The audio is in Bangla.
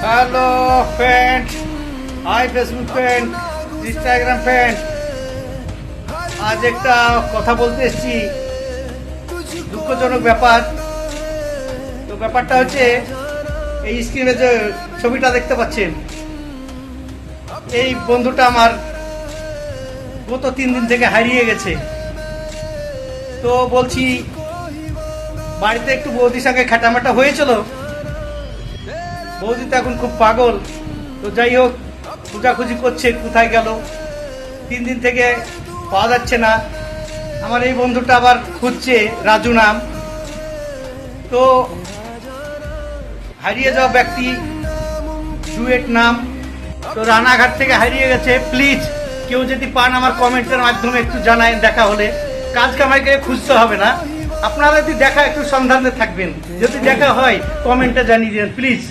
Hello friend, high Facebook friend, Instagram friend. আজ একটা কথা বলতে এসেছি, দুঃখজনক ব্যাপার। তো ব্যাপারটা হচ্ছে, এই স্ক্রিনে যে ছবিটা দেখতে পাচ্ছেন, এই বন্ধুটা আমার গত 3 দিন থেকে হারিয়ে গেছে। তো বলছি, বাড়িতে একটু বৌদির সঙ্গে খাটামাটা হয়েছিল। বৌদি তো এখন খুব পাগল। তো যাই হোক, খোঁজাখুঁজি করছে কোথায় গেল, 3 দিন থেকে পাওয়া যাচ্ছে না। আমার এই বন্ধুটা আবার খুঁজছে, রাজু নাম। তো হারিয়ে যাওয়া ব্যক্তি ডুয়েট নাম। তো রানাঘাট থেকে হারিয়ে গেছে। প্লিজ কেউ যদি পান আমার কমেন্টের মাধ্যমে একটু জানায়, দেখা হলে। কাজ কামাইকে খুঁজতে হবে না, আপনারা যদি দেখা একটু সন্ধানে থাকবেন। যদি দেখা হয় কমেন্টে জানিয়ে দেন প্লিজ।